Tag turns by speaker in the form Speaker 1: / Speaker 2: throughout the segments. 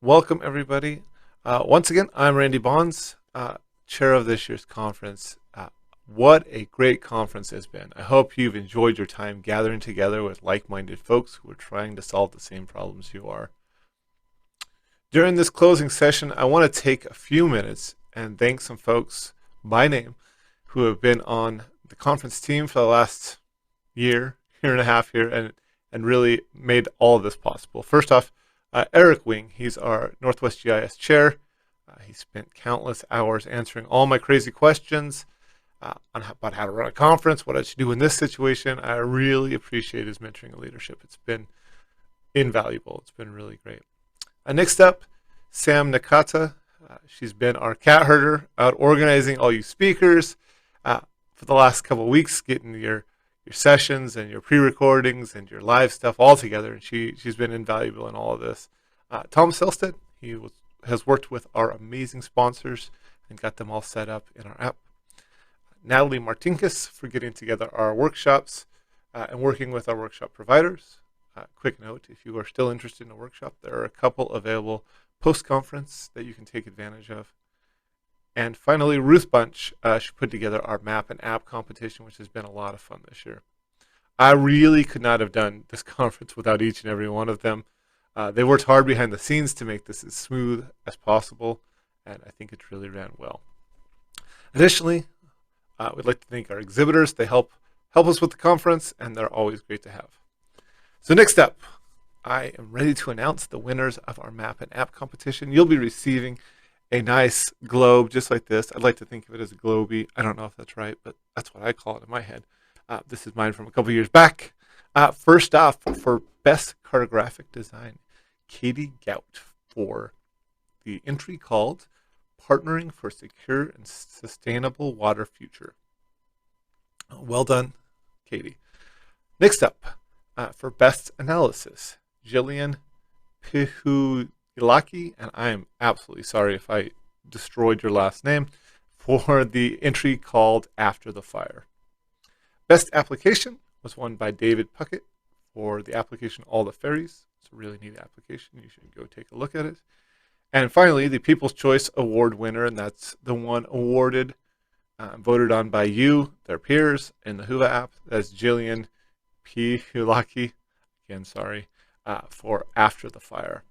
Speaker 1: Welcome, everybody. Once again, I'm Randy Bonds, chair of this year's conference. What a great conference has been. I hope you've enjoyed your time gathering together with like-minded folks who are trying to solve the same problems you are. During this closing session, I want to take a few minutes and thank some folks by name who have been on the conference team for the last year and a half here, and really made all of this possible. First off, Eric Wing, he's our Northwest GIS chair. He spent countless hours answering all my crazy questions about how to run a conference, what I should do in this situation. I really appreciate his mentoring and leadership. It's been invaluable. It's been really great. Next up, Sam Nakata. She's been our cat herder, out organizing all you speakers for the last couple of weeks, getting your sessions and your pre-recordings and your live stuff all together, and she's been invaluable in all of this. Tom Selstead, has worked with our amazing sponsors and got them all set up in our app. Natalie Martinkus for getting together our workshops and working with our workshop providers. Quick note, if you are still interested in a workshop, there are a couple available post-conference that you can take advantage of. And finally, Ruth Bunch, she put together our map and app competition, which has been a lot of fun this year. I really could not have done this conference without each and every one of them. They worked hard behind the scenes to make this as smooth as possible, and I think it really ran well. Additionally, we'd like to thank our exhibitors. They help us with the conference, and they're always great to have. So next up, I am ready to announce the winners of our map and app competition. You'll be receiving a nice globe just like this. I'd like to think of it as a globey. I don't know if that's right, but that's what I call it in my head. This is mine from a couple years back. First off, for Best Cartographic Design, Katie Gout for the entry called Partnering for Secure and Sustainable Water Future. Well done, Katie. Next up, for Best Analysis, Jillian Pihulaki, and I am absolutely sorry if I destroyed your last name, for the entry called After the Fire. Best Application was won by David Puckett for the application All the Ferries. It's a really neat application. You should go take a look at it. And finally, the People's Choice Award winner, and that's the one awarded, voted on by you, their peers, in the Whova app. That's Jillian Pihulaki, again, sorry, for After the Fire.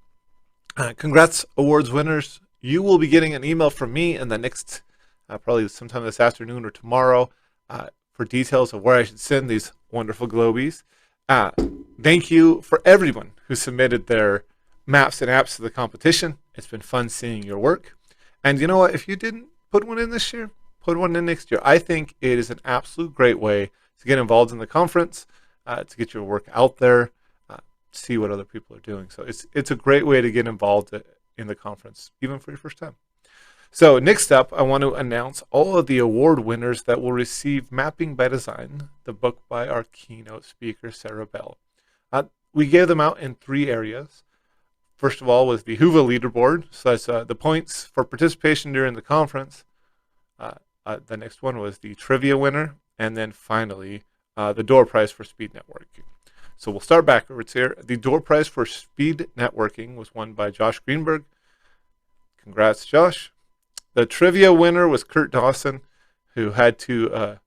Speaker 1: Congrats, awards winners. You will be getting an email from me in the next, probably sometime this afternoon or tomorrow, for details of where I should send these wonderful globies. Thank you for everyone who submitted their maps and apps to the competition. It's been fun seeing your work. And you know what? If you didn't put one in this year, put one in next year. I think it is an absolute great way to get involved in the conference, to get your work out there, see what other people are doing. So it's a great way to get involved in the conference, even for your first time. So next up, I want to announce all of the award winners that will receive Mapping by Design, the book by our keynote speaker, Sarah Bell. We gave them out in 3 areas. First of all was the Whova leaderboard, so that's the points for participation during the conference. The next one was the trivia winner, and then finally the door prize for speed networking. So we'll start backwards here. The door prize for speed networking was won by Josh Greenberg. Congrats, Josh. The trivia winner was Kurt Dawson, who had to,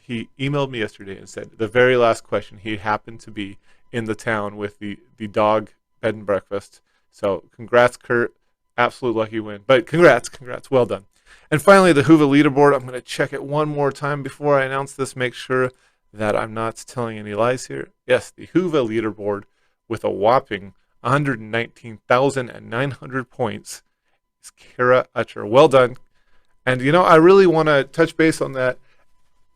Speaker 1: he emailed me yesterday and said the very last question, he happened to be in the town with the dog bed and breakfast. So congrats, Kurt. Absolute lucky win. But congrats, well done. And finally, the Whova leaderboard. I'm going to check it one more time before I announce this, make sure that I'm not telling any lies here. Yes, the Whova leaderboard with a whopping 119,900 points is Kara Utcher. Well done. And you know, I really want to touch base on that.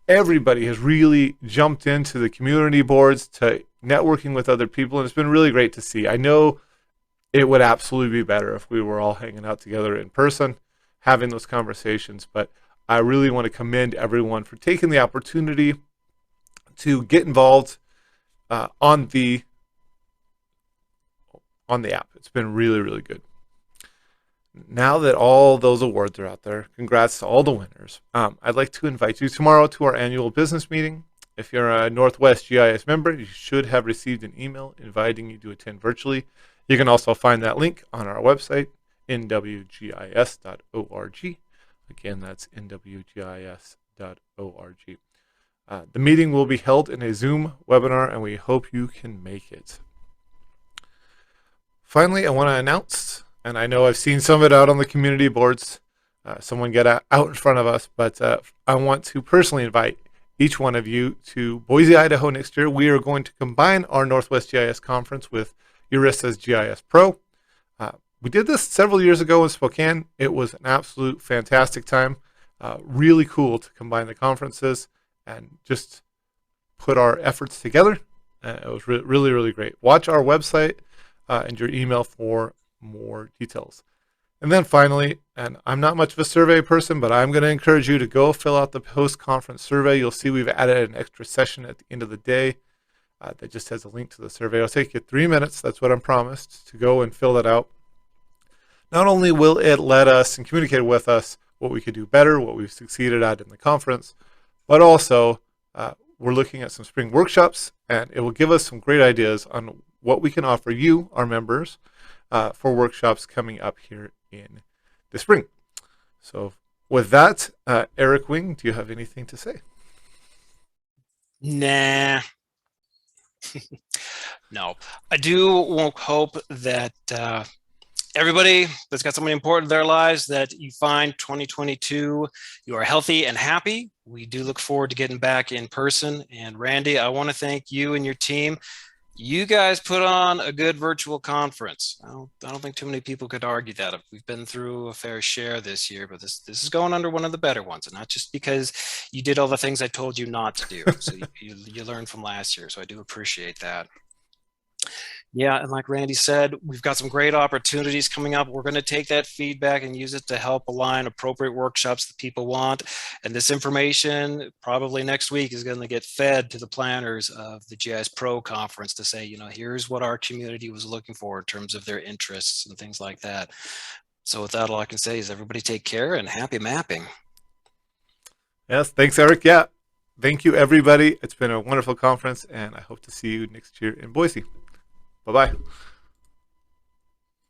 Speaker 1: Everybody has really jumped into the community boards to networking with other people, and it's been really great to see. I know it would absolutely be better if we were all hanging out together in person, having those conversations, but I really want to commend everyone for taking the opportunity to get involved on the app. It's been really, really good. Now that all those awards are out there, congrats to all the winners. I'd like to invite you tomorrow to our annual business meeting. If you're a Northwest GIS member, you should have received an email inviting you to attend virtually. You can also find that link on our website, nwgis.org. Again, that's nwgis.org. The meeting will be held in a Zoom webinar, and we hope you can make it. Finally, I want to announce, and I know I've seen some of it out on the community boards, someone get out in front of us, but I want to personally invite each one of you to Boise, Idaho next year. We are going to combine our Northwest GIS conference with ERISA's GIS Pro. We did this several years ago in Spokane. It was an absolute fantastic time. Really cool to combine the conferences and just put our efforts together. It was really, really great. Watch our website and your email for more details. And then finally, and I'm not much of a survey person, but I'm going to encourage you to go fill out the post-conference survey. You'll see we've added an extra session at the end of the day that just has a link to the survey. It'll take you 3 minutes. That's what I'm promised, to go and fill that out. Not only will it let us and communicate with us what we could do better, what we've succeeded at in the conference, but also we're looking at some spring workshops, and it will give us some great ideas on what we can offer you, our members, for workshops coming up here in the spring. So with that, Eric Wing, do you have anything to say?
Speaker 2: Nah. No. I do hope that everybody that's got somebody important in their lives, that you find 2022, you are healthy and happy. We do look forward to getting back in person. And Randy, I want to thank you and your team. You guys put on a good virtual conference. I don't think too many people could argue that. We've been through a fair share this year, but this is going under one of the better ones, and not just because you did all the things I told you not to do. So you learned from last year, so I do appreciate that. Yeah, and like Randy said, we've got some great opportunities coming up. We're going to take that feedback and use it to help align appropriate workshops that people want. And this information probably next week is going to get fed to the planners of the GIS Pro conference to say, here's what our community was looking for in terms of their interests and things like that. So with that, all I can say is everybody take care and happy mapping.
Speaker 1: Yes, thanks, Eric. Yeah, thank you, everybody. It's been a wonderful conference, and I hope to see you next year in Boise. Bye-bye.